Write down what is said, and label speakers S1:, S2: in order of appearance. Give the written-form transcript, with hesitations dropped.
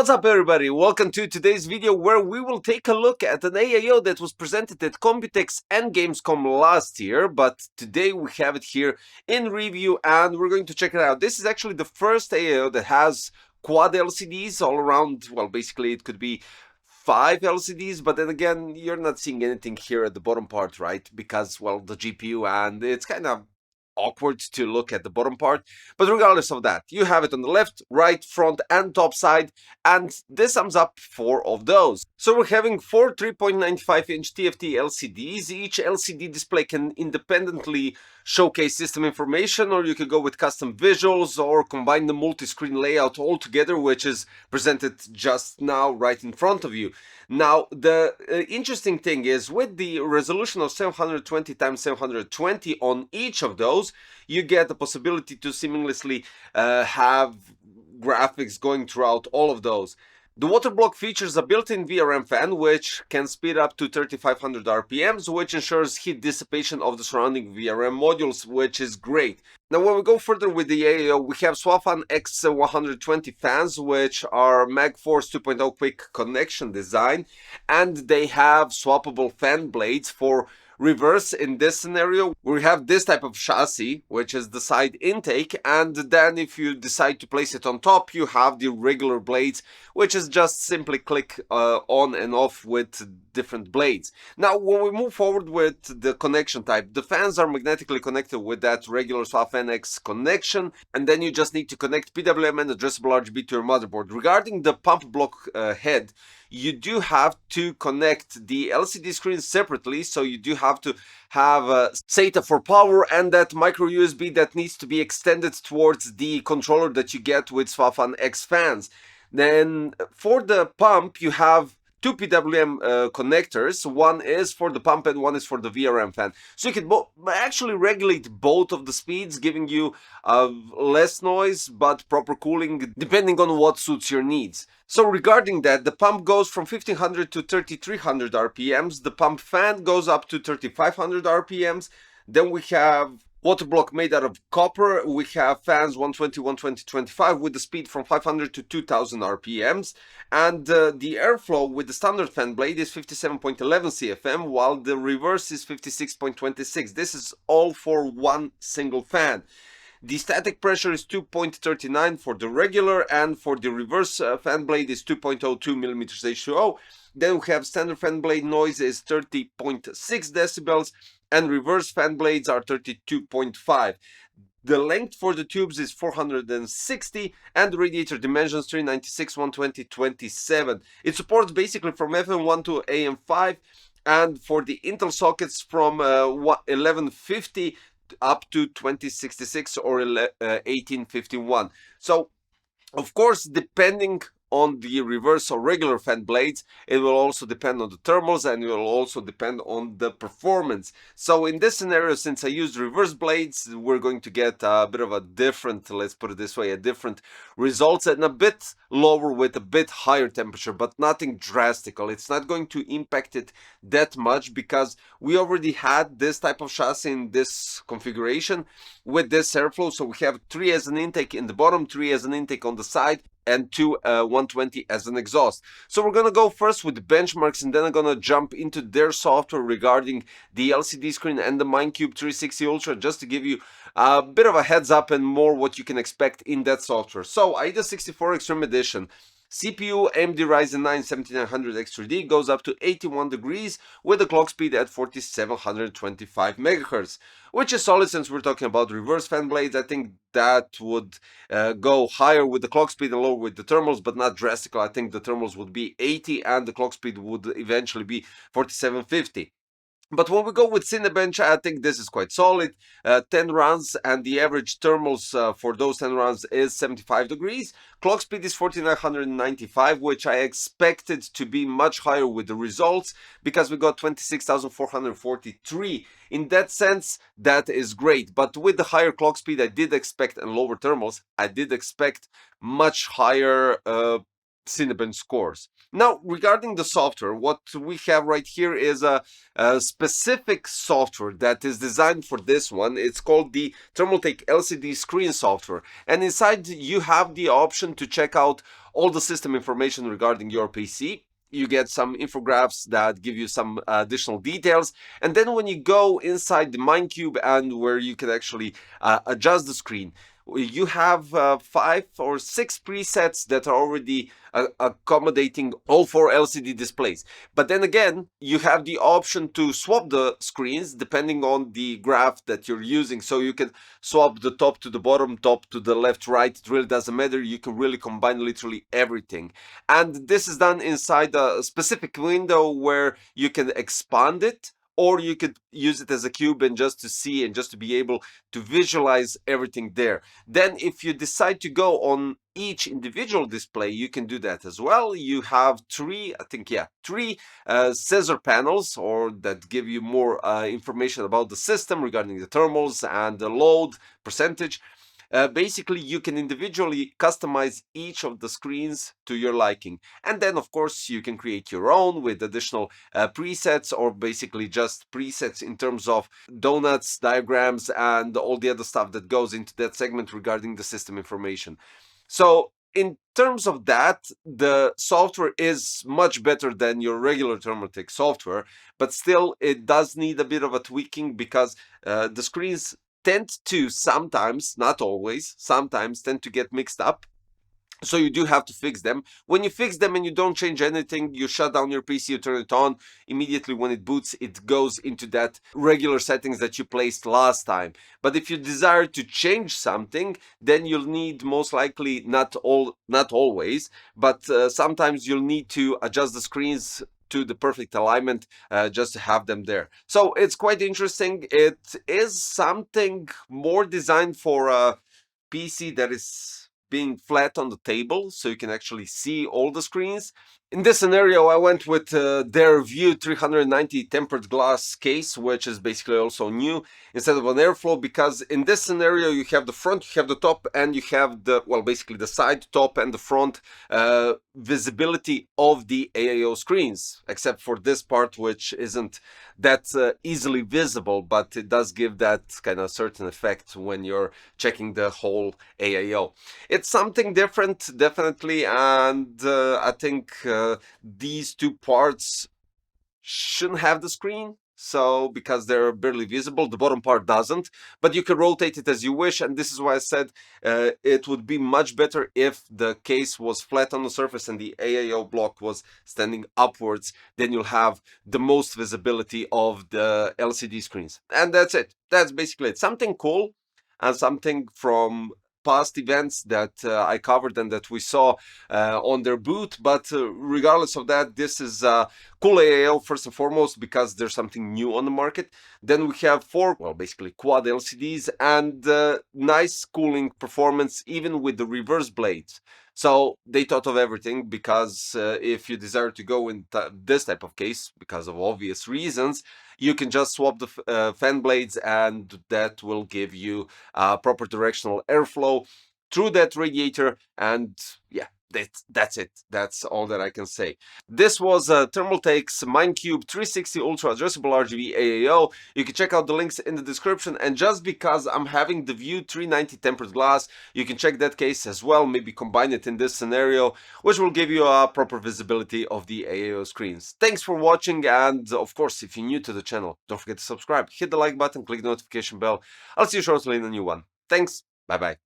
S1: What's up everybody, welcome to today's video where we will take a look at an AIO that was presented at Computex and Gamescom last year, but today we have it here in review and we're going to check it out. This is actually the first AIO that has quad LCDs all around. Well, basically it could be 5 LCDs, but then again you're not seeing anything here at the bottom part, right? Because, well, the GPU, and it's kind of awkward to look at the bottom part. But regardless of that, you have it on the left, right, front and top side, and this sums up 4 of those. So we're having 4 3.95-inch TFT LCDs. Each LCD display can independently showcase system information, or you could go with custom visuals or combine the multi-screen layout all together, which is presented just now right in front of you. Now, the interesting thing is, with the resolution of 720 x 720 on each of those, you get the possibility to seamlessly have graphics going throughout all of those. The water block features a built-in VRM fan, which can speed up to 3500 RPMs, which ensures heat dissipation of the surrounding VRM modules, which is great. Now, when we go further with the AIO, we have SWAFAN EX 120 fans, which are MagForce 2.0 quick connection design, and they have swappable fan blades for reverse. In this scenario, we have this type of chassis, which is the side intake, and then if you decide to place it on top, you have the regular blades, which is just simply click on and off with different blades. Now, when we move forward with the connection type, the fans are magnetically connected with that regular SWAFAN X connection, and then you just need to connect PWM and addressable RGB to your motherboard. Regarding the pump block head, you do have to connect the LCD screens separately, so you do have to have SATA for power and that micro USB that needs to be extended towards the controller that you get with SWAFAN X fans. Then for the pump, you have 2 PWM connectors. One is for the pump and one is for the VRM fan. So you can actually regulate both of the speeds, giving you less noise but proper cooling depending on what suits your needs. So regarding that, the pump goes from 1500 to 3300 RPMs. The pump fan goes up to 3500 RPMs. Then we have water block made out of copper. We have fans 120, 120, 25 with the speed from 500 to 2000 RPMs. And the airflow with the standard fan blade is 57.11 CFM, while the reverse is 56.26. This is all for one single fan. The static pressure is 2.39 for the regular, and for the reverse fan blade is 2.02 millimeters H2O. Then we have standard fan blade noise is 30.6 decibels, and reverse fan blades are 32.5. The length for the tubes is 460, and the radiator dimensions 396, 120, 27. It supports basically from FM1 to AM5, and for the Intel sockets from 1150 up to 2066 or 1851. So, of course, depending on the reverse or regular fan blades, it will also depend on the thermals, and it will also depend on the performance. So in this scenario, since I used reverse blades, we're going to get a bit of a different, let's put it this way, a different results, and a bit lower with a bit higher temperature, but nothing drastic. It's not going to impact it that much because we already had this type of chassis in this configuration with this airflow. So we have 3 as an intake in the bottom, 3 as an intake on the side, and 2 120 as an exhaust. So we're gonna go first with the benchmarks, and then I'm gonna jump into their software regarding the LCD screen and the MINECUBE 360 Ultra, just to give you a bit of a heads up and more what you can expect in that software. So AIDA 64 Extreme Edition. CPU AMD Ryzen 9 7900 X3D goes up to 81 degrees with a clock speed at 4725 MHz, which is solid since we're talking about reverse fan blades. I think that would go higher with the clock speed and lower with the thermals, but not drastic. I think the thermals would be 80 and the clock speed would eventually be 4750. But when we go with Cinebench, I think this is quite solid. 10 runs, and the average thermals for those 10 runs is 75 degrees. Clock speed is 4995, which I expected to be much higher with the results because we got 26,443. In that sense, that is great. But with the higher clock speed I did expect, and lower thermals, I did expect much higher Cinebench scores. Now, regarding the software, what we have right here is a specific software that is designed for this one. It's called the Thermaltake LCD screen software, and inside you have the option to check out all the system information regarding your PC. You get some infographics that give you some additional details. And then when you go inside the MineCube and where you can actually adjust the screen, you have 5 or 6 presets that are already accommodating all 4 LCD displays. But then again, you have the option to swap the screens depending on the graph that you're using. So you can swap the top to the bottom, top to the left, right. It really doesn't matter. You can really combine literally everything. And this is done inside a specific window where you can expand it, or you could use it as a cube and just to see and just to be able to visualize everything there. Then if you decide to go on each individual display, you can do that as well. You have three scissor panels, or that give you more information about the system regarding the thermals and the load percentage. Basically, you can individually customize each of the screens to your liking. And then, of course, you can create your own with additional presets, or basically just presets in terms of donuts, diagrams, and all the other stuff that goes into that segment regarding the system information. So in terms of that, the software is much better than your regular Thermaltake software, but still it does need a bit of a tweaking, because the screens tend to sometimes, not always, sometimes tend to get mixed up. So you do have to fix them. When you fix them and you don't change anything, you shut down your PC, you turn it on, immediately when it boots, it goes into that regular settings that you placed last time. But if you desire to change something, then you'll need, most likely, not always, but sometimes you'll need to adjust the screens to the perfect alignment just to have them there. So it's quite interesting. It is something more designed for a PC that is being flat on the table, so you can actually see all the screens. In this scenario, I went with their View 390 tempered glass case, which is basically also new, instead of an airflow, because in this scenario you have the front, you have the top, and you have the, well, basically the side, top, and the front visibility of the AIO screens, except for this part, which isn't that easily visible, but it does give that kind of certain effect when you're checking the whole AIO. It's something different, definitely, and I think these two parts shouldn't have the screen, so because they're barely visible, the bottom part doesn't, but you can rotate it as you wish. And this is why I said it would be much better if the case was flat on the surface and the AIO block was standing upwards. Then you'll have the most visibility of the LCD screens, and that's it. That's basically it. Something cool, and something from past events that I covered and that we saw on their booth. But regardless of that, this is cool AIO first and foremost, because there's something new on the market. Then we have 4, well, basically quad LCDs, and nice cooling performance even with the reverse blades. So they thought of everything, because if you desire to go in this type of case, because of obvious reasons, you can just swap the fan blades, and that will give you proper directional airflow through that radiator. And yeah, that's it. That's all that I can say. This was Thermaltakes MINECUBE 360 Ultra Addressable RGB AIO. You can check out the links in the description. And just because I'm having the View 390 tempered glass, you can check that case as well. Maybe combine it in this scenario, which will give you a proper visibility of the AIO screens. Thanks for watching, and of course, if you're new to the channel, don't forget to subscribe, hit the like button, click the notification bell. I'll see you shortly in a new one. Thanks. Bye bye.